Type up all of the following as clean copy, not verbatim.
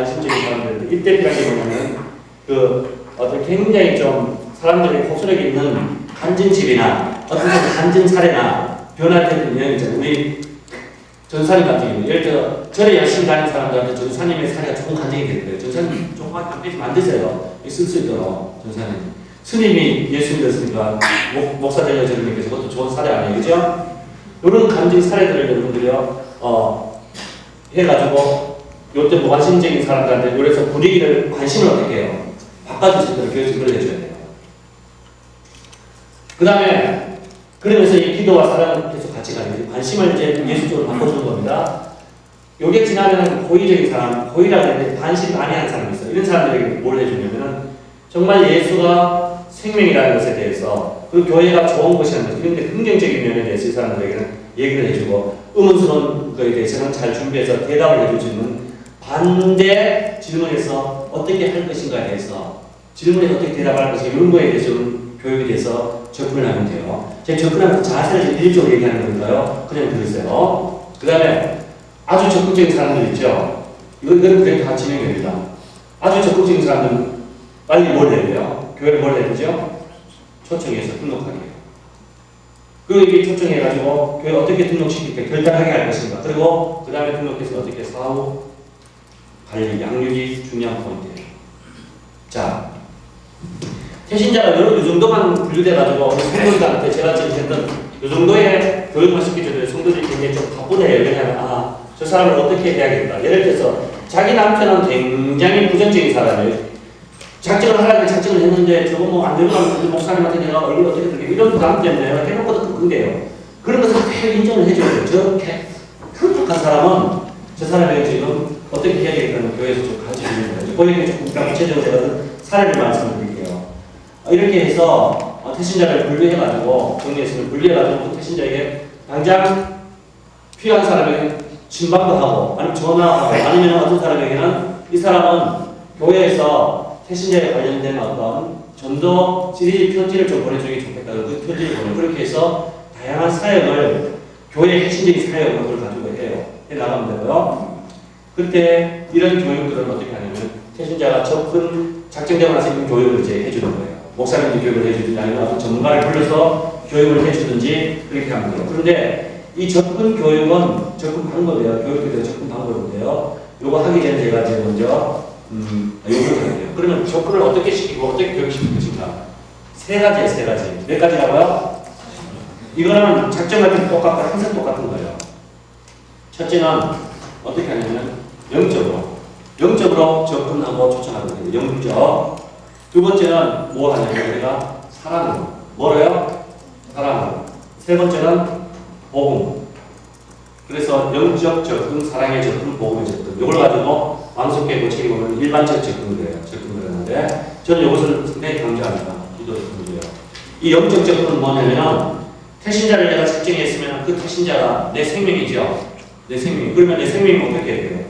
관심적인 사람들, 이때까지 보면은 그 어떤 굉장히 좀 사람들이 호소력이 있는 간증집이나 어떤 간증 사례나 변화되는 내용이 있잖아요. 우리 전사님 같은 경우, 예를 들어 절에 열심히 다니는 사람들한테 전사님의 사례가 조금 간증이 될 거예요. 전사님 조금만 만드세요. 쓸 수 있도록 전사님. 스님이 예수 믿었으니까 목사 되려주는 게 저것도 좋은 사례 아니에요, 그죠? 이런 간증 사례들을 여러분들이요, 해가지고 요때 무관심적인 사람들한테 그래서 분위기를 관심을 어떻게 해요? 바꿔줄 수 있도록 교육을 해줘야 돼요. 그 다음에 그러면서 이 기도와 사랑을 계속 같이 가는 거예요. 관심을 이제 예수 쪽으로 바꿔주는 겁니다. 요게 지나면 고의적인 사람, 고의라고 하는데 관심 많이 하는 사람이 있어요. 이런 사람들에게 뭘 해주냐면은 정말 예수가 생명이라는 것에 대해서 그리고 교회가 좋은 것이라는 것, 이런 데 긍정적인 면에 대해서 이 사람들에게는 얘기를 해주고 의문스러운 것에 대해서는 잘 준비해서 대답을 해줄 수 있는 반대 질문에서 어떻게 할 것인가에 대해서 질문에 어떻게 대답할 것인가 이런 거에 대해서 교육에 대해서 접근을 하면 돼요. 제가 접근하면서 자세를 일적으로 얘기하는 건가요? 그냥 들으세요. 그 다음에 아주 적극적인 사람들 있죠? 이거는 그냥 다 진행됩니다. 아주 적극적인 사람들은 빨리 뭘 해야 돼요? 교회를 뭘 해야 되죠? 초청해서 등록하게 해요. 그리고 이게 초청해가지고 교회 어떻게 등록시킬까 결단하게 할 것인가. 그리고 그 다음에 등록해서 어떻게 사후 관리, 양육이 중요한 포인트예요. 자, 태신자가 이 정도만 분류돼가지고 성도들한테 제가 지금 했던 이 정도의 교육만 시켜줘도 성도들이 굉장히 좀 바쁘네요. 왜냐하면 저 사람을 어떻게 해야겠다. 예를 들어서 자기 남편은 굉장히 부정적인 사람이에요. 작정을 하려고 작정을 했는데 저거 뭐 안 되고 하면 목사님한테 내가 얼굴 어떻게 들게 이런 부담 때문에 해놓고도 끙끙대요. 그런 것을 꼭 인정을 해줘야 돼요. 저렇게 흡족한 사람은 저 사람에게 지금 어떻게 해야 되겠다는 교회에서 좀 가르쳐주는 거예요. 거기에 조금 구체적으로 제가 사례를 말씀드릴게요. 이렇게 해서 태신자를 분류해가지고 정리했으면 분류해가지고 그 태신자에게 당장 필요한 사람에게 진방도 하고 아니면 전화하고 아니면 어떤 사람에게는 이 사람은 교회에서 태신자에 관련된 어떤 전도 시리즈 편지를 좀 보내주는 게 좋겠다. 그 편지를 보내 그렇게 해서 다양한 사역을 교회의 핵심적인 사역을 가지고 해요. 해 나가면 되고요. 그때 이런 교육들은 어떻게 하냐면 태신자가 접근 작정되고 나서 이 교육을 이제 해주는 거예요. 목사님이 교육을 해주든지 아니면 어떤 전문가를 불러서 교육을 해주든지 그렇게 하면 돼요. 그런데 이 접근 교육은 접근 방법이에요. 교육에 대한 접근 방법인데요. 요거 하기 전에 제가 이제 먼저 요구를 해야 돼요. 그러면 접근을 어떻게 시키고 어떻게 교육시킬 것인가? 세 가지예요, 세 가지. 몇 가지라고요? 이거는 작정할 때 똑같고 항상 똑같은 거예요. 첫째는 어떻게 하냐면 영적으로 접근하고 초청하는 거예요. 영적. 두 번째는 뭐 하냐면 우리가 사랑으로. 뭐래요? 사랑으로. 세 번째는 복음. 그래서 영적 접근, 사랑의 접근, 복음의 접근. 이걸 가지고 왕석회 고치기 보면 일반적 접근을 하는데 저는 이것을 상당히 강조합니다. 기도를 통해서요. 이 영적 접근은 뭐냐면 태신자를 내가 책정했으면 그 태신자가 내 생명이죠. 내 생명. 그러면 내 생명이 어떻게 해야 돼요?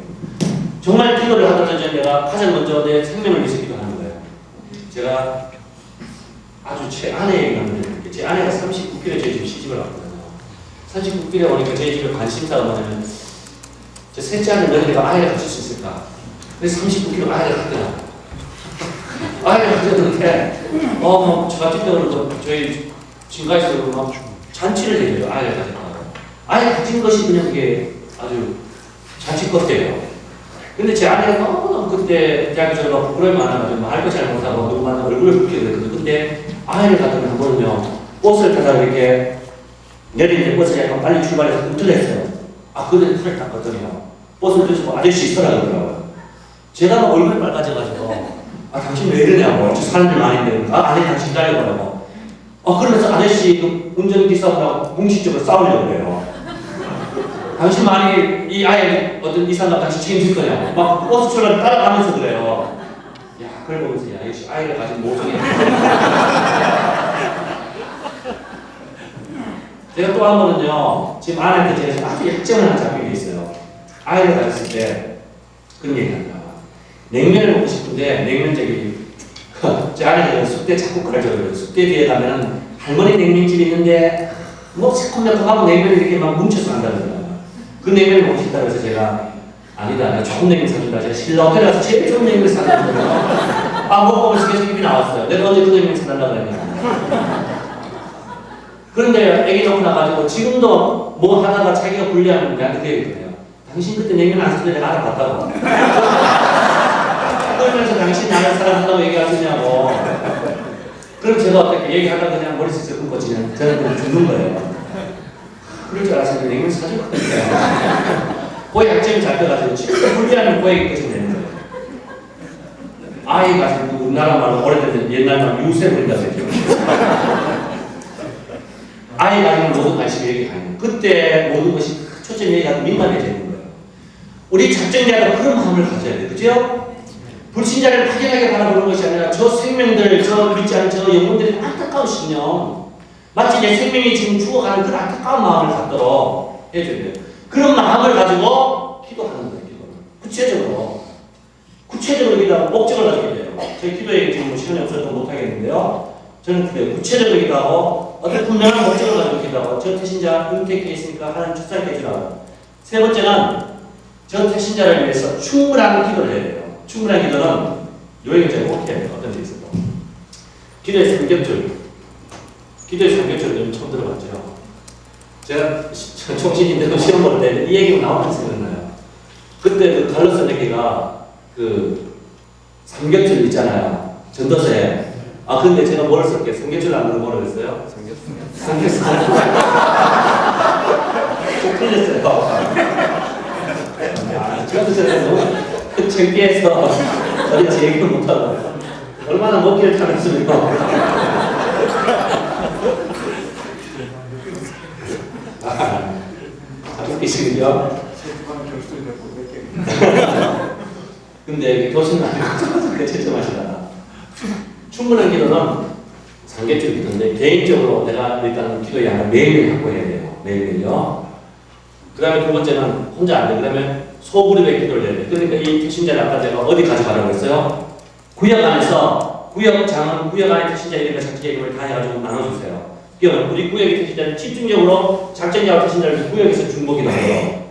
정말 기도를 하든지 내가 가장 먼저 내 생명을 위해서 기도하는 거예요. 제가 아주 제 아내 얘기를 한번 해드릴게요. 제 아내가 39kg에 저희 집 시집을 왔거든요. 39kg에 오니까 저희 집에 관심사가 뭐냐면 저 셋째 아들 며느리가 아이를 가질 수 있을까? 근데 39kg 아이를 갖더라. 아이를 가졌는데 저 같은 경우는 저희 진가에서 막 잔치를 해줘요. 아이를 가졌다고. 아이를 가진 것이 그냥 그게 아주 잔치껍데요. 근데 제 아내가 너무 그때 대학교 졸업하고 부끄러움이 많아가지고 말도 잘 못하고 누구 만나 얼굴을 붉게 그랬거든요. 근데 아이를 갖던 한 번은요, 버스를 타다가 이렇게 내리는데 버스가 약간 빨리 출발해서 꿈틀했어요. 그때 탈을 탔거든요. 버스를 드시고 아저씨 있어라 그러더라고요. 제가 막 얼굴이 빨개져가지고 당신 왜 이러냐고. 저 사람들 많은데 아니 당신 따라가라고. 그러면서 아저씨 그 운전기사하고 공식적으로 싸우려고 그래요. 당신 만약에 이 아이 어떤 이사가 당신 책임질 거냐고. 막 버스 출발 따라가면서 그래요. 야, 그걸 보면서 야, 역시 아이를 가진 모성이 제가 또 한 번은요, 지금 아내한테 제가 아주 약점을 하나 잡힌 게 있어요. 아이를 가졌을 때 그런 얘기 합니다. 냉면을 먹고 싶은데 냉면 제 아내가 쑥대 자꾸 그러죠. 쑥대 뒤에 가면 할머니 냉면집이 있는데 뭐 새콤달콤하고 냉면이 이렇게 막 뭉쳐서 난다는 거예요. 그 냉면을 먹고 싶다고 해서 제가 아니다. 내가 좋은 냉면 사준다. 제가 신라 호텔에 가서 제일 좋은 냉면 사줬거든요. 아, 먹어보면서 계속 입이 나왔어요. 내가 언제 그 냉면 사달라고 했냐. 그런데 애기 놓고 나가지고 지금도 뭐 하다가 자기가 불리하면 내한테 그 얘기해요. 당신 그때 냉면 안 사줄 때 내가 알아봤다고. 그러면서 당신 나를 사랑한다고 얘기하시냐고. 그럼 제가 어떻게 얘기하다가 그냥 머릿속에 끊고지면 저는 그냥 죽는 거예요. 그럴 줄 알았으면 냉면 사줬거든요. 그 약점이 잡혀가지고 진짜 불리하면 그 얘기 끝이 되는 거예요. 아이가 지금 우리나라 말로 오래된 옛날 말 유세 부린다고 했죠. 아이 가지는 모든 관심이 여기 가는 거예요. 그때 모든 것이 초점이 여기 가서 민감해지는 거예요. 우리 작정자가 그런 마음을 가져야 돼요. 그죠? 불신자를 확연하게 바라보는 것이 아니라 저 생명들, 저 믿지 않은 저 영혼들이 안타까운 신령, 마치 내 생명이 지금 죽어가는 그런 안타까운 마음을 갖도록 해줘야 돼요. 그런 마음을 가지고 기도하는 거예요. 기도를. 구체적으로 기도하고 목적을 가지게 돼요. 저희 기도에 지금 시간이 없어서 못하겠는데요. 저는 그래요. 구체적으로 기도하고 어떤 분명한 목적을 가지고 기도하고 저 태신자 은퇴케 있으니까 하나님 축사케 해주라고. 세 번째는 저 태신자를 위해서 충분한 기도를 해야 돼요. 충분한 기도는 요 얘기 제가 꼭 해야 돼요. 어떤 데 있어도. 기도의 삼겹줄. 기도의 삼겹줄을 처음 들어봤죠. 제가 총신인데도 시험 볼 때 이 얘기가 나오는 생각나요. 그때 그 갈로스 네게가 그 삼겹줄 있잖아요. 전도서에. 아 근데 제가 뭐를 쓸게? 삼겹줄 안 그러고 뭐를 했어요? 삼겹줄. 꼭 틀렸어요. 전도서에 너무 창피해서 어디 얘기를 못하고 얼마나 먹기를 잘했으면 있으면요. 근데 교수님 앞에 채점하시다가 충분한 기도는 삼겹줄 기도인데 개인적으로 내가 일단 기도 양을 매일매일 확보해야 돼요. 매일매일요. 그 다음에 두 번째는 혼자 안 돼. 그 다음에 소그룹의 기도를 해야 돼. 그러니까 이 태신자를 아까 제가 어디 가져가라고 했어요? 구역 안에서 구역장은 구역 안에 태신자 이름과 작자 이름을 다 해가지고 나눠주세요. 우리 구역의 태신자는 집중적으로 작전자와 태신자를 구역에서 중보기도 하고요.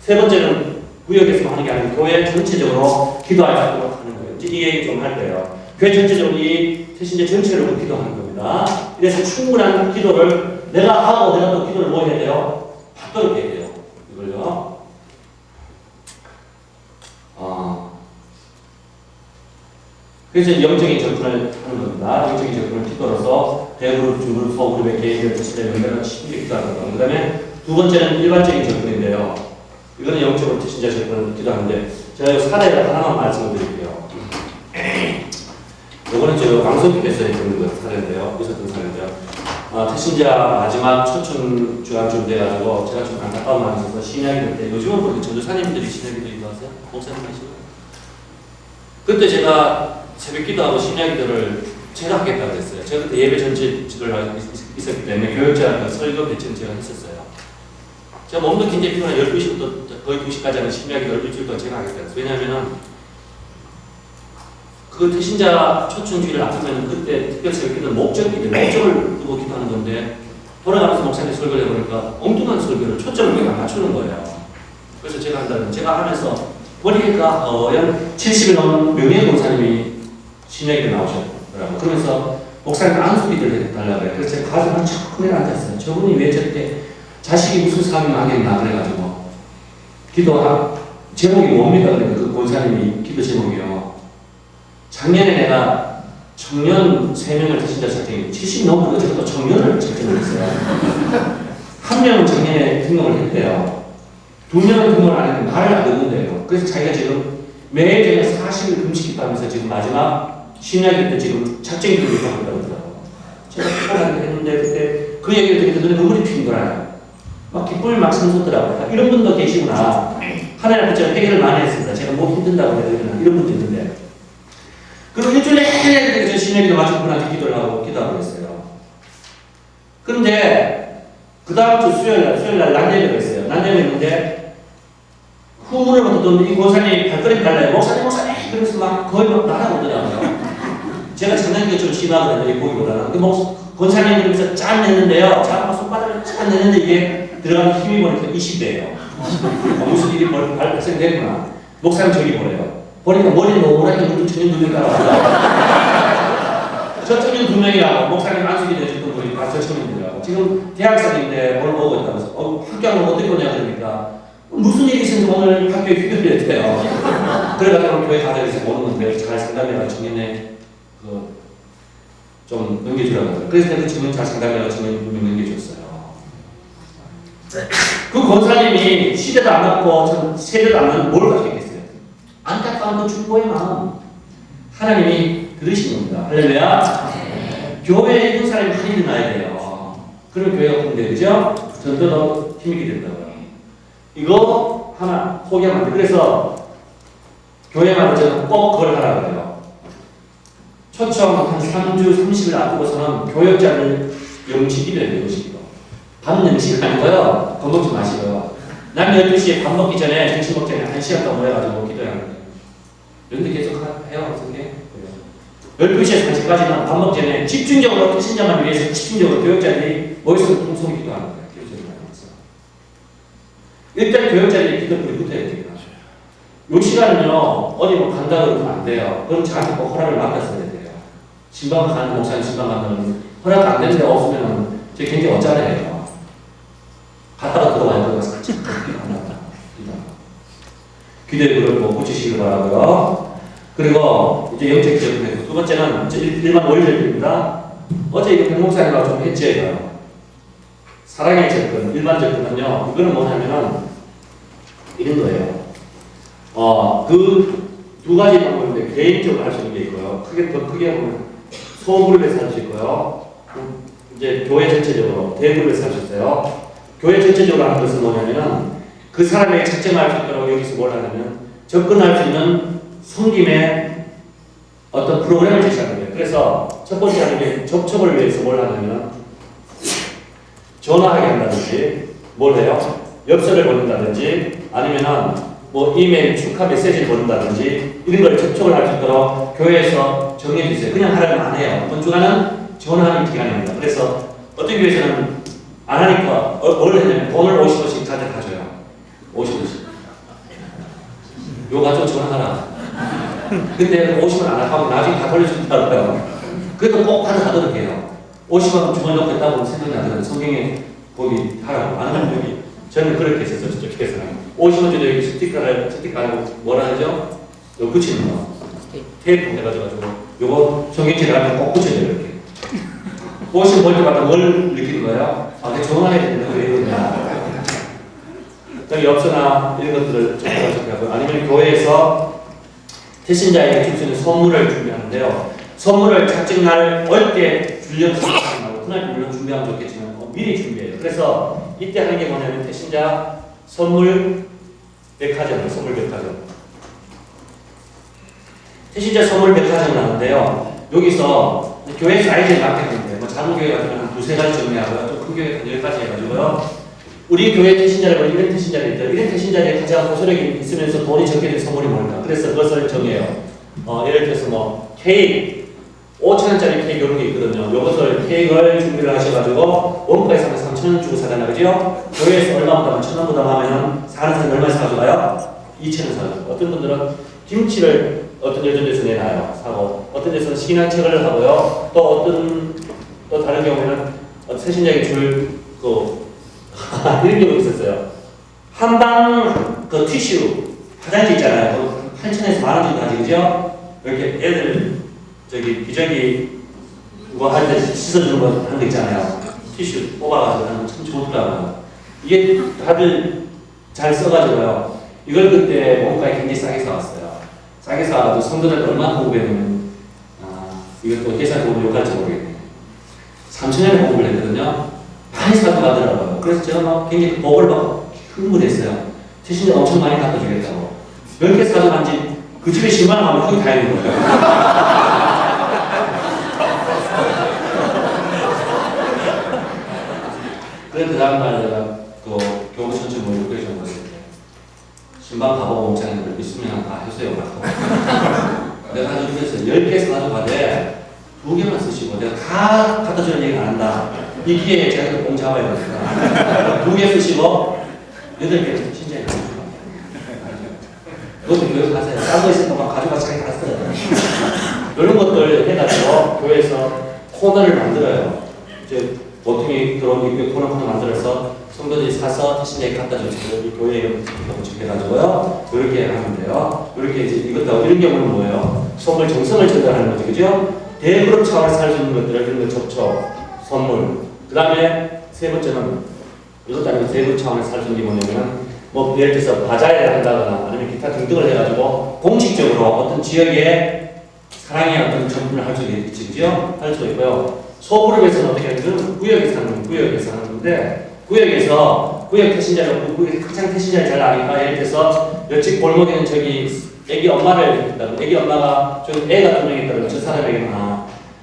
세 번째는 구역에서 하는 게 아니고 교회 전체적으로 기도할 수 있도록 하는 거예요. 이 얘기 좀 할 거예요. 교회 전체적으로 이 태신자 전체를 기도하는 겁니다. 그래서 충분한 기도를 내가 하고 내가 또 기도를 뭐 해야 돼요? 받도록 해야 돼요. 이걸요. 그래서 영적인 접근을 하는 겁니다. 영적인 접근을 기도로서 대그룹, 중그룹, 소그룹의 개인별 자신의 연결을 쉽게 기도하는 겁니다. 그 다음에 두 번째는 일반적인 접근인데요. 이거는 영적으로 태신자 접근을 기도하는데 제가 사례를 하나만 말씀을 드릴게요. 이거는 제가 방송국에서 해주는 그 사례인데요. 있었던 사례인데요. 태신자 마지막 초청 주간쯤 돼가지고 제가 좀 안타까운 마음이 있어서 신약이 될 때 요즘은 뭐 전도사님들이 신약이 되기도 하세요? 목사님 하시고 그때 제가 새벽 기도하고 신약기도를 제가 하겠다고 했어요. 제가 그때 예배 전체를 있었기 때문에 교육자 설교 배치는 제가 했었어요. 제가 몸도 굉장히 피곤해 12시부터 거의 2시까지 하는 신약기도를 일주일 동안 제가 하겠다고 했어요. 왜냐하면 그 태신자 초청주의를 앞두면 그때 특별 새벽 기도는 목적을 두고 기도하는 건데 돌아가면서 목사님 설교를 해보니까 엉뚱한 설교를 초점을 왜 안 맞추는 거예요. 그래서 제가 한다면 제가 하면서 머리가 허연 70이 넘은 명예 목사님이 신약에 나오셨더라고요. 그러면서 목사님 안수기도를 해달라고 해요. 그래서 제가 가슴 척 앉았어요. 저분이 왜 저렇게 자식이 무슨 사람이 망했나 그래가지고 기도한 제목이 뭡니까? 그러니까 그 권사님이 기도 제목이요. 작년에 내가 청년 3명을 태신자 작정했고 70 넘은 제가 또 청년을 작정을 했어요. 한 명은 작년에 등록을 했대요. 2명은 등록을 안 했는데 말을 안 듣는데요. 그래서 자기가 지금 매일 제가 40일 금식했다면서 지금 마지막 신약일 때 지금 작정기도를 한다고 그러더라고요. 제가 피곤하게 했는데 그때 그 얘기를 들으니까 눈물이 튀는 거라요. 막 기쁨이 막 샘솟더라고요. 이런 분도 계시구나. 하나님 앞에 제가 회개를 많이 했습니다. 제가 뭐 힘든다고 해야 되나 이런 분도 있는데 그리고 일주일에 내내 신약기도 마치고 분한테 기도를 하고 기도하고 있어요. 그런데 그 다음 주 수요일날 난예배가 있어요. 난예배가 있는데 후문을 받던 이 권사님이 발걸음이 달라요. 목사님 그래서 막 거의 막 날아오더라고요. 제가 장난기가 좀 심하거든요. 이 보기보다는. 권사님 그러면서 짠 했는데요. 짠 손바닥을 짠 했는데 이게 들어가는 힘이 보니까 20배예요. 무슨 일이 발생되구나. 목사님 저기 보래요. 보니까 머리 노랗게 물든 청년 2명 따라왔다. 저 청년 2명이라고 목사님 안수기 내줬던 분이 다 저 청년들이라고. 지금 대학생인데 뭘 보고 있다면서 학교 안 가면 어떻게 보냐 그러니까 무슨 일이 있었는데 오늘 학교에 휴교를 했대요. 그래가지고 교회 가정에서 오는 건데 잘 상담해가 청년에 좀 넘겨주라고 하더라고요. 그래서 내가 그 청년 잘 상담해가 청년 2명 넘겨줬어요. 그 권사님이 시대도 안 맞고 세대도 안 맞는 뭘 가지고 있겠어요? 안타까운 그 중보의 마음. 하나님이 들으신 겁니다. 할렐루야. 교회에 이런 사람이 많이 일어나야 돼요. 그러면 교회가 군대, 그죠? 전도도 힘있게 된다고요. 이거 하나 포기하면 안 돼. 그래서 교회마다 제가 꼭 그걸 하라고 해요. 초청 한 3주 30일 앞두고서는 교역자를 영식이래요. 영식이요. 밤 영식 아니고요. 겁먹지 마시고요. 난 12시에 밥 먹기 전에 점심 먹기 전에 1시간 동안 모여가지고 기도해야 합니다. 그런데 계속 해요. 어떻게? 12시에서 1시까지는 밥 먹기 전에 집중적으로 신자만 위해서 집중적으로 교역자들이 모여서 통성히 기도하는 거예요. 일단 교역자들이 기도불이 붙어야 됩니다. 이 시간은요, 어디 뭐 간다 그러면 안 돼요. 그럼 저한테 꼭 허락을 맡았어야 돼요. 신방 가는 목사님 신방 가면 허락 안 되는 데 없으면 제 굉장히 어쩌래요. 갔다가 들어와야 들어가서 같이 기도의 불을 뭐 붙이시길 바라고요. 그리고 이제 영적 기도입니다. 두 번째는 일반 원리적입니다. 어제 이거 백목사님하고 좀 했죠. 사랑의 접근, 일반 접근은요, 이거는 뭐냐면은 이런 거예요. 그 두 가지 방법인데 개인적으로 할 수 있는 게 있고요. 더 크게 보면 소그룹에서 할 수 있고요. 이제 교회 전체적으로 대그룹에서 할 수 있어요. 교회 전체적으로 하는 것은 뭐냐면은 그 사람에게 작정할 수 있도록 여기서 뭘 하냐면 접근할 수 있는 섬김의 어떤 프로그램을 제시하는 거예요. 그래서 첫 번째 하는 게 접촉을 위해서 뭘 하냐면 전화하게 한다든지 뭘 해요? 엽서를 보낸다든지 아니면은 뭐 이메일 축하 메시지를 보낸다든지 이런 걸 접촉을 할 수 있도록 교회에서 정해 주세요. 그냥 하라면 안 해요. 어떤 주간은 전화하는 기간입니다. 그래서 어떤 교회에서는 안 하니까 뭘 했냐면 돈을 50원씩 가져가줘요. 50원씩. 요거 가지고 전화하라. 근데 50원 안 하고 나중에 다 돌려준다고요. 그래도 꼭 가져가도록 해요. 50원 주머니 넣고 있다고 생각이 안 들어요. 성경에 거기 하라고. 안 하면 여기. 저는 그렇게 했었어요. 저쪽에서는. 50원 주도 여기 스티커 하고 뭐라 하죠? 요 붙이는 거. 테이프 해가지고 요거 성경책에 하면 꼭 붙여줘요. 이렇게. 50원 볼 때마다 뭘 느끼는 거예요? 아, 내가 전화해야 되는데 왜 이러냐. 저기 엽서나 이런 것들을 하고 아니면 교회에서 태신자에게 줄 수 있는 선물을 준비하는데요. 선물을 작정날 어렵게 주려고 생각하지 말고 그날 물론 준비하면 좋겠지만 미리 준비해요. 그래서 이때 하는 게 뭐냐면 태신자 선물 백화점이에요. 선물 백화점. 태신자 선물 백화점을 하는데요. 여기서 교회 사이즈에 맞게 되는데 뭐 작은 교회 같으면 한 2-3가지 정리하고요. 좀 큰 교회 같은 10가지 해가지고요. 우리 교회 태신자를 이런 태신자를 있다. 이런 태신자에 가장 호소력이 있으면서 돈이 적게 된 선물이 뭘까? 그래서 그것을 정해요. 예를 들어서 뭐 케이크 5,000원짜리 케이크 이런 게 있거든요. 이것을 케이크를 준비를 하셔가지고 원가에 사면 3,000원 주고 사잖아요. 그죠? 교회에서 얼마 부담하면 1,000원 부담하면 사는 사람이 얼마에 사가져가요? 2,000원 사요. 어떤 분들은 김치를 어떤 여전에서 내놔요. 사고 어떤 데서는 신앙책을 하고요. 또 다른 경우에는 새신자에게 줄 이런 경우 있었어요. 한방 그 티슈 화장지 있잖아요. 8,000원에서 10,000원 정도 하지, 그죠? 이렇게 애들 기저귀 뭐 할 때 씻어주는 거 하는 거 있잖아요. 티슈 뽑아가지고 하는 거 참 좋더라고요. 이게 다들 잘 써가지고요. 이걸 그때 원가에 굉장히 싸게 사왔어요. 싸게 사와도 성도들 얼마나 공부했냐면 이것도 계산 공부 요까지 모르겠네요. 3,000원에 공부를 했거든요. 많이 사고 가더라고요. 그래서 제가 막 굉장히 복을 받고 흥분했어요. 태신자 엄청 많이 갖다 주겠다고. 10개 사줘간지 그 집에 10만 원 하면 그게 다 있는 거예요. 그래서 그 다음날 제가 교구 천천 모의고 그래 좀 봤을 때 신방 가보고 목장님들 있으면 다 해주세요. 내가 가져주겠어요. 10개 가져가되 2개만 쓰시고 내가 다 갖다 주는 얘기는 안 한다. 이 기회에 제가 공 잡아야 되니까 2개 쓰시고 8개는 신자에 나눠주고 그것도 교회 가세요. 딴 거 있으니까 막 가져가서 자기 다 써요. 이런 것들 해가지고 교회에서 코너를 만들어요. 이제 보통이 들어오면 코너 만들어서 성도들이 사서 태신자에 갖다 주시고 교회에 이렇게 해가지고요. 이렇게 하면 돼요. 이렇게 이제 이것도 이런 경우는 뭐예요? 선물 정성을 전달하는 거죠, 그죠? 대그룹 차원에서 살 수 있는 것들, 이런 거 접촉, 선물. 그 다음에 세 번째는 이것도 아니고 대그룹 차원에서 살 수 있는 게 뭐냐면 뭐 예를 들어서 바자회를 한다거나 아니면 기타 등등을 해가지고 공식적으로 어떤 지역에 사랑의 어떤 전분을 할 수 있지, 그죠? 할 수 있고요. 소그룹에서는 어떻게 하냐면 구역에서 하는 건데 구역 태신자를 가장 태신자를 잘 아니까 예를 들어서 옆집 골목에는 저기 애기 엄마를 있다고 애기 엄마가 저기 애가 2명 있다고 저 사람에게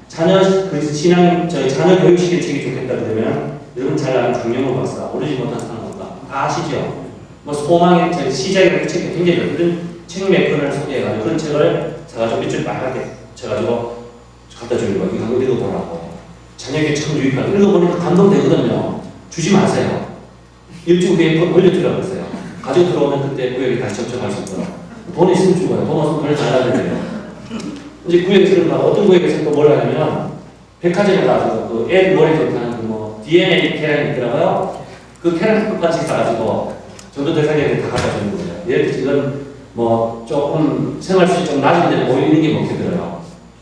자녀 그 신앙 저희 자녀 교육시킬 책이 좋겠다 그러면 여러분 잘 아는 강영호 박사 오르지 못한 사람 없다 다 아시죠? 뭐 소망의 저희 시작이라는 책이 굉장히 그런 책 몇 권을 소개해가지고 그런 책을 사가지고 밑줄 빨갛게 쳐가지고 갖다 주는 거예요. 이거 읽어보라고. 자녀에게 참 유익하다. 읽어보니까 감동되거든요. 주지 마세요. 일주일 후에 올려주라고 했어요. 가지고 들어오면 그때 구역에 다시 접촉할 수 있도록. 돈 있으면 죽어요. 돈 없으면 돈을 달라야 돼요. 이제 구역에서는 어떤 구역에서는 또 뭘 하냐면 백화점에 가서 그 애 머리 좋다는 그 뭐 DNA 계란이 있더라고요. 그 계란 끝까지 사가지고 전도 대상자에게 다 갖다 주는 거예요. 예를 들어서 이건 뭐 조금 생활 수준이 좀 낮은 데는 오히려 이런 게 먹게 들어요.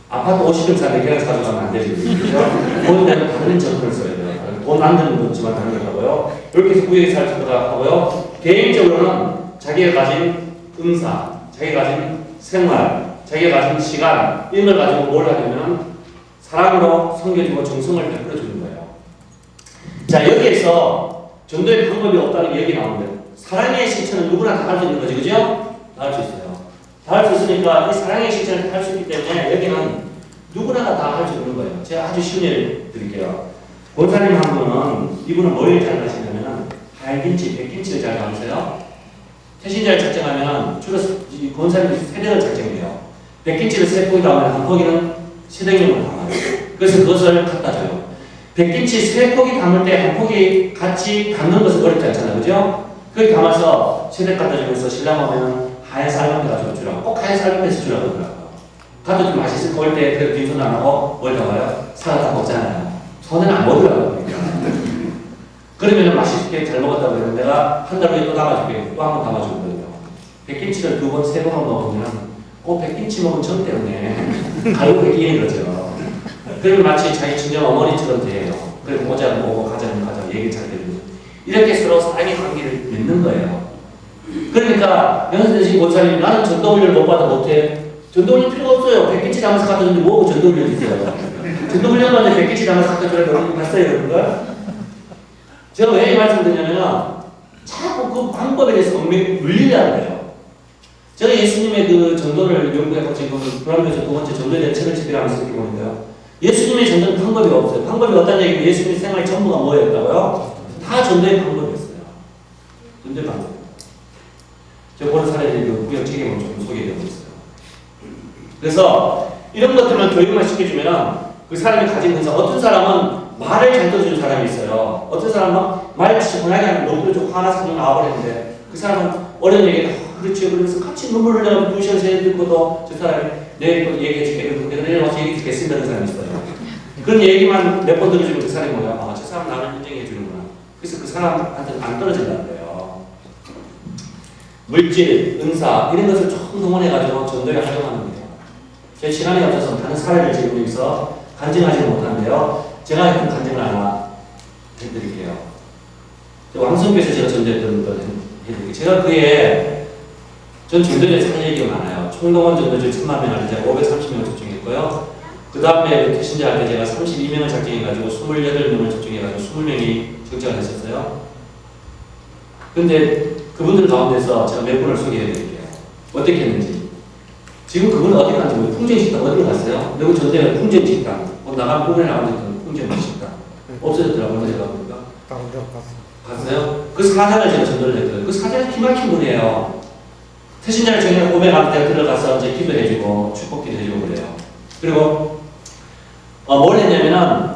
아파트 50평 사는데 계란 사주가면 안 되지. 그런 데는 다른 정보를 써야 돼요. 돈 안 드는 거지만 다른 거라고요. 이렇게 해서 구역에 살 수 있도록 하고요. 개인적으로는 자기가 가진 은사, 자기가 가진 생활, 자기가 가진 시간 이런 걸 가지고 뭘 하냐면 사랑으로 섬겨주고 정성을 베풀어 주는 거예요. 자, 여기에서 전도의 방법이 없다는 게 여기 나오는데 사랑의 실천은 누구나 다 할 수 있는 거지, 그죠? 다 할 수 있어요. 다 할 수 있으니까 이 사랑의 실천을 할 수 있기 때문에 여기는 누구나 다 할 수 있는 거예요. 제가 아주 쉬운 예를 드릴게요. 권사님 한 분은 이분은 뭘 잘 하시냐면 하얀김치, 백김치를 잘 담으세요. 태신자를 작정하면 주로 권사님이 세대를 작정해요. 백김치를 3포기 담으면 한 포기는 세대경을 담아요. 그래서 그것을 갖다 줘요. 백김치 3포기 담을 때 한 포기 같이 담는 것은 어렵지 않잖아요, 그죠? 거기 담아서 세대 갖다 주면서 신랑 오면 하얀 쌀밥에 가지고 주라고. 꼭 하얀 쌀밥에서 주라고 그러더라고요. 가도 좀 맛있을 거일 때 그래도 빈손 안 하고 뭘 담아요? 사다 다 먹잖아요. 손에는 안 먹으라고 그러니까. 그러면 맛있게 잘 먹었다고 그러면 내가 한 달 후에 또 담아줄게. 또 한 번 담아주거든요. 백김치를 2번, 3번 먹으면 백김치 먹은 정 때문에 갈고 이기는 거죠. 그러면 마치 자기 친정 어머니처럼 돼요. 그리고 모자를 먹고 가자면 얘기 잘 되고 이렇게 서로 사랑의 관계를 맺는 거예요. 그러니까 연세대신 권사님이 나는 전도훈련을 못 받아 못해. 전도훈련 필요가 없어요. 백김치 담아서 갖다 주는데 뭐하고 전도훈련 주세요. 전도훈련 받는데 백김치 담아서 갖다 주라고 봤어요, 그런가? 제가 왜 이 말씀을 드냐면 자꾸 그 방법에 대해서 물리려는 거예요. 제가 예수님의 그 전도를 연구해서 지금 불안교에서 2번째 전도에 대한 책을 집필하면서 이렇게 보는데요. 예수님의 전도는 방법이 없어요. 방법이 없다는 얘기는 예수님의 생활 전부가 뭐였다고요? 다 전도의 방법이었어요. 전도의 방법. 제가 보는 사례들이 그 구역 책임을 조금 소개해드리고 있어요. 그래서 이런 것들만 교육만 시켜주면 그 사람이 가진 은사, 어떤 사람은 말을 잘 들어주는 사람이 있어요. 어떤 사람은 말을 진짜 편하게 하면 너무 좀 화나서 그냥 나와버리는데 그 사람은 어려운 얘기를 그렇지 그러면서 같이 눈물을 흘려 2시간 3시간 듣고도 저 사람이 내일 또 얘기해줄게 내가 내일 와서 얘기해주겠습니다 하는 사람이 있어요. 그런 얘기만 몇 번 들어주면 그 사람이 뭐야? 아, 저 사람 나를 인정해주는구나. 그래서 그 사람한테는 안 떨어진다는 거예요. 물질, 은사 이런 것을 조금 동원해가지고 전도에 활용하는 거예요. 제 시간이 없어서 다른 사례를 지금 여기서 간증하지는 못하는데요. 제가 했던 간증을 하나 해드릴게요. 왕성교에서 제가 전도했던 걸 해드릴게요. 제가 그에 전 전도에서 할 얘기가 많아요. 총동원 전도주 1000만 명 할 때 제가 530명을 접종했고요. 그 다음에 태신자 할 때 제가 32명을 작정해가지고 28명을 접종해가지고 20명이 적장을 했었어요. 근데 그분들 가운데서 제가 몇 분을 소개해드릴게요. 어떻게 했는지. 지금 그분은 어디 갔는지 모르겠어요. 풍정식당 어디로 갔어요? 여기 전대가 풍정식당. 나가면 부분에 나오는 풍정식당. 없어졌더라고요. 제가 보니까. 갔어요? 그 사장을 제가 전도를 했거든요. 그 사장이 기막힌 분이에요. 태신자를 정말 고백할 때 들어가서 이제 기도해주고 축복기도 해주고 그래요. 그리고 뭘 했냐면은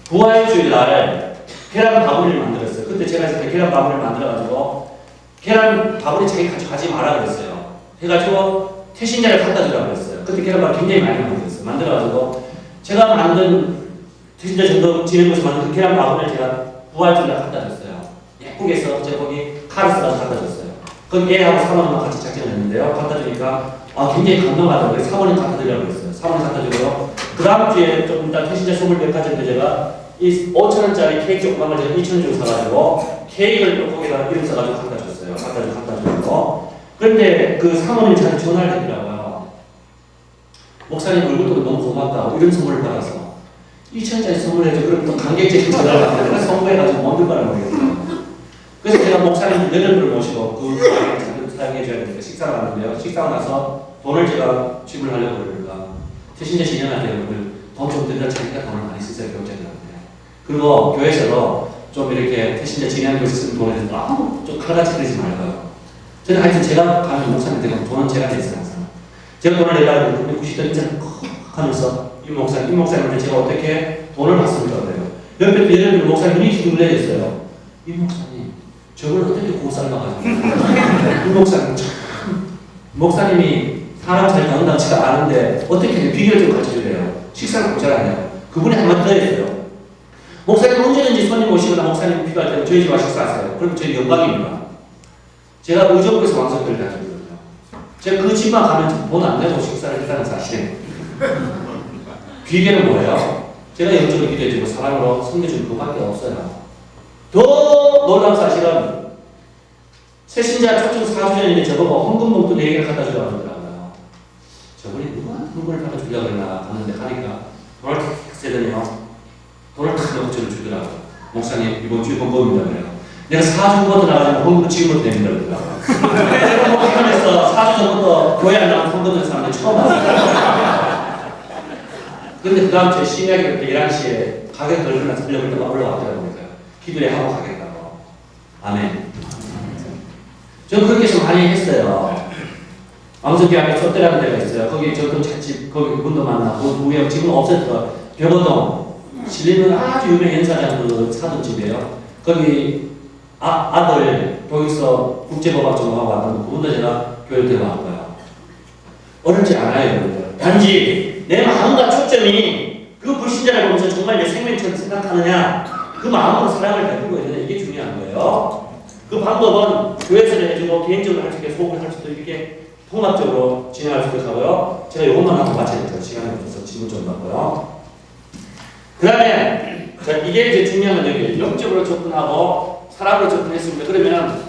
부활주일 날 계란 바구니를 만들었어요. 그때 제가 계란 바구니를 만들어가지고 계란 바구니 자기 가져가지 마라 그랬어요. 해가지고 태신자를 갖다 주라고 그랬어요. 그때 계란밥 굉장히 많이 만들었어요. 만들어가지고 제가 만든 태신자 전도 지내면서 만든 그 계란 바구니를 제가 부활주일날 갖다 줬어요. 예쁘게 해서 제가 거기 칼을 써서 갖다 줬어요. 거기 애하고 사모님과 같이 작전을 했는데요. 갖다 주니까 굉장히 감동하더라고요. 그래서 사모님 갖다 드리라고 그랬어요. 사모님 갖다 주고요. 그 다음 주에 좀 이따 태신자 선물 백화점때 제가 이 5,000원짜리 케이크 조그만 걸 제가 2,000원 주고 사가지고 케이크를 또 거기다가 이름 써가지고 갖다 줬어요. 갖다 주고. 그런데 그 사모님이 저한테 전화를 했더라고요. 목사님 얼굴도 너무 고맙다고 이런 선물을 받아서 2,000원짜리 선물해줘. 그럼 또 관객적인 전화를 받고 내가 선물해가지고 먹는 거라 모르겠어요. 그래서 제가 목사님 내년을 모시고 그 자료를 사용해줘야 되니까 식사를 하는데요. 식사하고 나서 돈을 제가 지불하려고 그러니까 태신자 진행할 때 돈 좀 드려 자기가 돈을 많이 쓰세요. 경제들한테. 그리고 교회에서도 좀 이렇게 태신자 진행하는 것에 쓰는 돈에 대해서 좀 칼같이 그러지 말고요. 저는 하여튼 제가 가면 목사님 되면 돈은 제가 냈어요. 항상. 제가 돈을 내라고 그러면 90도 인사를 콕 하면서 이 목사님한테 제가 어떻게 돈을 받습니까? 그래요. 옆에 예를 들어 목사님이 기도를 해줬어요. 이 목사님 저걸 어떻게 고살나가지고 이 목사님 참 목사님이 사람 잘 다룬다고 제가 아는데 어떻게 비결을 좀 가르쳐주래요. 식사를 공짜라네요. 그분이 한마디 더 했어요. 목사님 언제든지 손님 오시거나 목사님 필요할 때는 저희 집 와 식사하세요. 그럼 저희 영광입니다. 제가 의정부에서 왕성교를 가지거든요. 제가 그 집만 가면 돈 안 내고 식사를 했다는 사실. 비결은 뭐예요? 제가 영적으로 기도해주고 사랑으로 섬겨주는 그밖에 없어요. 더 놀라운 사실은 새신자 초청 4주 전인데 저보고 헌금봉투 4개를 갖다 주려고 하더라고요. 저분이 누가 헌금을 갖다 주려고 그러나 하는데 가니까 돈을 탁 세더니요. 돈을 탁 넣고 저를 주더라고요. 목사님 이번 주에 헌금입니다. 그래요. 내가 4주 후부터 나가자면 헌금 지금부터 됩니다. 제가 뭐 기관에서 4주 전부터 교회 안 나가면 헌금 낸 사람들 처음 봤어요. 근데 그 다음 주에 신약이 그때 11시에 가게 걸리나 살려고 때가 올라왔더라고요. 기도해 하고 가겠다고. 아멘. 저는 그렇게 좀 많이 했어요. 왕성교회 촛대라는 데가 있어요. 거기 저도 찻집, 거기 그분도 만나고, 우리 지금 없었던 벽어동, 신림은 아주 유명 연사장 그 사돈집이에요. 거기 아들 거기서 국제법학 전공하고 왔던 그분도 제가 교회 데려왔고요. 어렵지 않아요, 여러분들. 단지 내 마음과 초점이 그 불신자를 보면서 정말 내 생명처럼 생각하느냐, 그 마음으로 사랑을 베풀고 있느냐, 이게 중요한 거예요. 그 방법은 교회에서 해주고 개인적으로 할 수 있게 소극을 할 수도 이렇게 통합적으로 진행할 수도 있고요. 제가 이것만 하고 마치니까 시간이 없어서 질문 좀 받고요. 그 다음에 이게 이제 중요한 건 여기 영적으로 접근하고 사람으로 접근했습니다. 그러면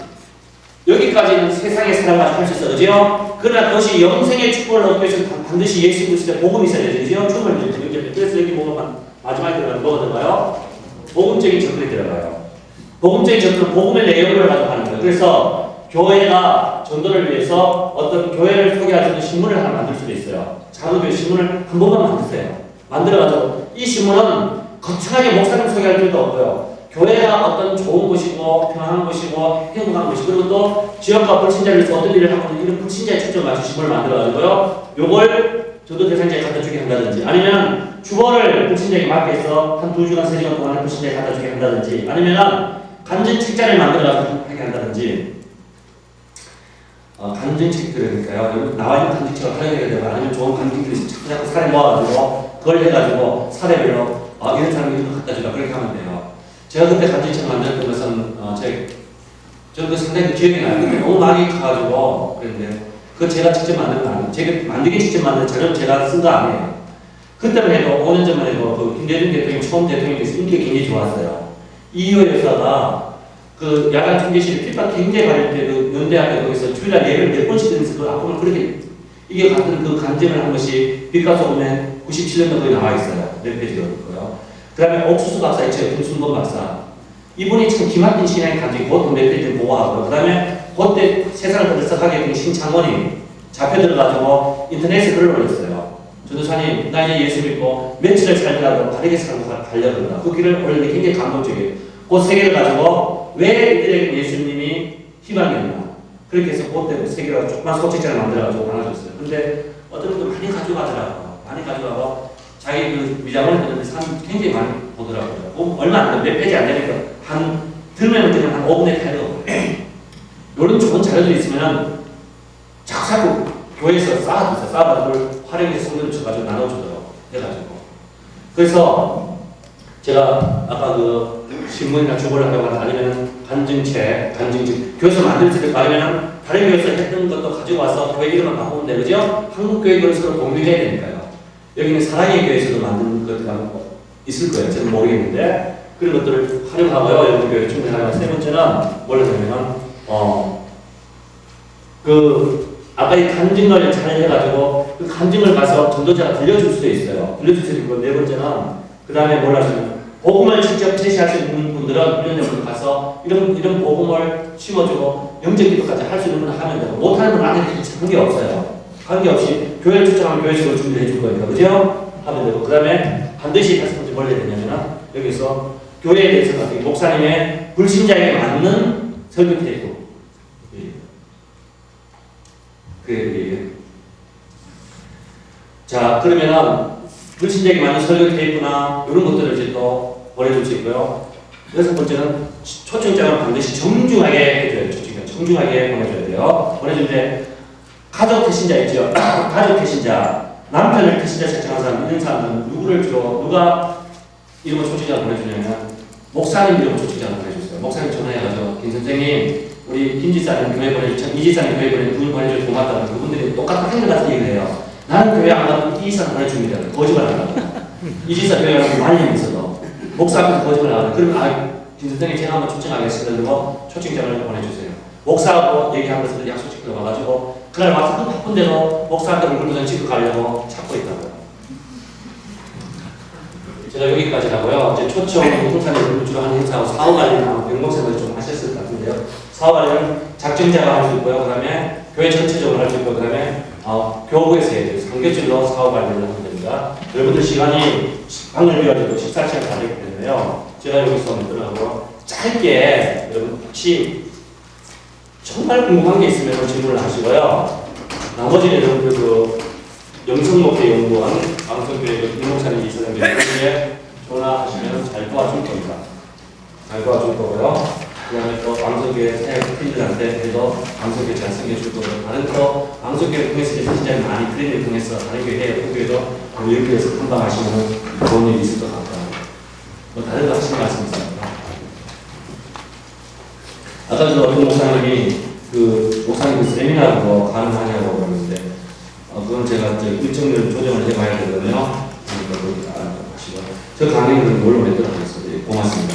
여기까지는 세상의 사람을 할 수 있어요. 그죠? 그러나 그것이 영생의 축복을 얻기 위해서는 반드시 예수 그리스도의 복음이 있어야 되죠. 그죠? 춤을 이제 그래서 여기 뭐가 마지막에 들어가면 뭐가 들어가요? 복음적인 접근이 들어가요. 복음적인 접근은 복음의 내용을 가지고 하는 거예요. 그래서 교회가 전도를 위해서 어떤 교회를 소개할 수 있는 신문을 하나 만들 수도 있어요. 작은 교회 신문을 한 번만 만드세요. 만들어가지고 이 신문은 거창하게 목사님 소개할 필요도 없고요. 교회가 어떤 좋은 곳이고 평안한 곳이고 행복한 곳이고 그리고 또 지역과 불신자를 위해서 어떤 일을 하고 있는 이런 불신자에 초점 맞춘 신문을 만들어가지고요. 요걸 전도 대상자에 갖다 주게 한다든지 아니면 주보를 불신자에게 맡겨 해서 한 2주간 3주간 동안 불신자에 갖다 주게 한다든지 아니면 간증 책자를 만들어가지고 하게 한다든지 간증책 들으니까요. 나와 있는 간증책을 활용해야 되고 아니면 좋은 간증들이 자꾸 사례 모아가지고 그걸 해가지고 사례별로 이런 사람이 이런 거 갖다 주라 그렇게 하면 돼요. 제가 그때 간증책 만들었던 것은 저는 상당히 기억이 나요. 근데 너무 많이 가가지고 그랬는데 그거 제가 직접 만든 거 아니에요. 제가 만들기 직접 만든 자료는 제가 쓴 거 아니에요. 그때만 해도 5년 전만 해도 그 김대중 대통령이 처음 대통령이 돼서 인기가 굉장히 좋았어요. 이효 여사가 그 야간 통제실 핍박 굉장히 받을 때 그 연대학교 거기서 주일날 예배를 몇 번씩 드리면서 그 아픔을 그렇게 이게 같은 그 간증을 한 것이 빛가서 오면 97년도 거기 나와 있어요. 몇 페이지가 있고요. 그 다음에 옥수수 박사 있죠. 김순범 박사. 이분이 참 기막힌 신앙의 간증 그것도 몇 페이지를 보고하고 그 다음에 그때 세상을 들썩하게 된 신창원이 잡혀 들어가지고 인터넷에 글을 올렸어요. 전도사님 나 이제 예수 믿고 며칠을 살더라도 다르게 살고 가려고 그러다. 그 길을 올렸는데 굉장히 감동적이에요. 그 세 개를 가지고 왜 이들에게 예수님이 희망이었나. 그렇게 해서 그때 세 개를 조그만 소책자를 만들어가지고 나눠줬어요. 근데 어떤 분들 많이 가져가더라고요. 많이 가져가고 자기 그 미장원에 듣는데 사람 굉장히 많이 보더라고요. 얼마 안 돼. 몇 페이지 안 되니까 들으면 그냥 한 5분의 8도. 이런 자료들이 있으면은 자꾸 교회에서 쌓아서 그걸 활용해서 성전을 쳐가지고 나눠주도록 해가지고. 그래서 제가 아까 그 신문이나 주보를 한다고 하는 아니면 간증책, 교회에서 만들 때 아니면 다른 교회에서 했던 것도 가지고 와서 교회 이름을 바꾸면 돼, 그죠? 한국 교회 이름을 서로 공유해야 되니까요. 여기는 사랑의 교회에서도 만든 것들이 있을 거예요. 저는 모르겠는데 그런 것들을 활용하고요. 여러분 교회 충분하고 세 번째는 뭘 하냐면 아까 이 간증을 잘 해가지고 그 간증을 가서 전도자가 들려줄 수도 있어요. 들려줄 수 있고 네 번째는 그 다음에 뭘 하시면 복음을 직접 제시할 수 있는 분들은 훈련장으로 가서 이런 복음을 심어주고 영적 기도까지 할 수 있는 분은 하면 되고 못하는 분은 안 해도 관계없어요. 관계없이 교회를 추천하면 교회식으로 준비해 줄 거니까 그죠? 하면 되고 그 다음에 반드시 다섯 번째 뭘 해야 되냐면 여기서 교회에 대해서 목사님의 불신자에게 맞는 설교 테이프 그 얘기예요. 자 그러면은 불신자에게 맞는 설교 테이프나 이런 것들을 이제 또 보내줄 수 있고요. 여섯 번째는 초청장을 반드시 정중하게 해줘야 돼요. 정중하게 보내줘야 돼요. 보내줄 때 가족 태신자 있죠. 가족 태신자, 남편을 태신자 채택한 사람, 있는 사람은 누구를 주로 누가 이름을 초청장을 보내주냐면 목사님 이름을 초청장을 보내줬어요. 목사님 전화해가지고 김 선생님 우리 김 지사님 교회 보내주죠. 이 지사님 교회 보내주죠. 그분 보내줘서 고맙다고 그분들이 똑같은 한결 같은 얘기를 해요. 나는 교회 안 가도 이 지사 보내줍니다. 거짓말 안 하고. 이 지사 교회 가서 많이 있어도 목사 앞에서 거짓말 안 하고 그러면 김 선생님 제가 한번 초청하겠습니다. 그리고 초청장을 보내주세요. 목사하고 얘기한 것을 약속 지키러 가가지고 그날 와서 그 바쁜데도 목사한테 얼굴 찍고 가려고 찾고 있다고요. 제가 여기까지 하고요. 이제 초청 행사를 주로 하는 행사하고 사후 관리나 병목생활을 좀 하셨을 것 같은데요. 사후 관리는 작정자가 할 수 있고요. 그 다음에 교회 전체적으로 할 수 있고, 그 다음에 교부에서 해야 돼요. 상교실로 사후 관리를 하면 됩니다. 여러분들 시간이 방을 비워주고 식사 시간 다 되기 때문에요. 제가 여기서 들어가고 짧게 여러분 혹시 정말 궁금한 게 있으면 질문을 하시고요. 나머지는 여러분들 그 영성목회 연구원 방송교회 김목사님 이사장님께 전화하시면 잘 도와줄 겁니다. 잘 도와줄 거고요. 그 다음에 또 방송교회 새 PD들한테 방송교회 잘 섬겨줄 거고요. 다른 또 방송교회 통해서 신자를 많이 크리를 통해서 다른 교회, 어떤 교회도 우리 교회에서 탐방하시면 좋은 일이 있을 것 같아요. 뭐 다른 거 하시는 말씀 있습니다. 아까 그 어떤 목사님이 그 목사님 그 세미나로 가능하냐고 그러는데 그건 제가 일정을 조정을 해봐야 되거든요. 저 강의는 뭘로 맺도록 하겠습니다. 고맙습니다.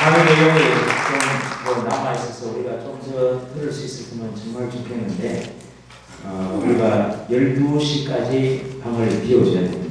강의 내용이 좀 남아있어서 우리가 좀 더 들을 수 있었으면 정말 좋겠는데 우리가 12시까지 방을 비워줘야 됩니다.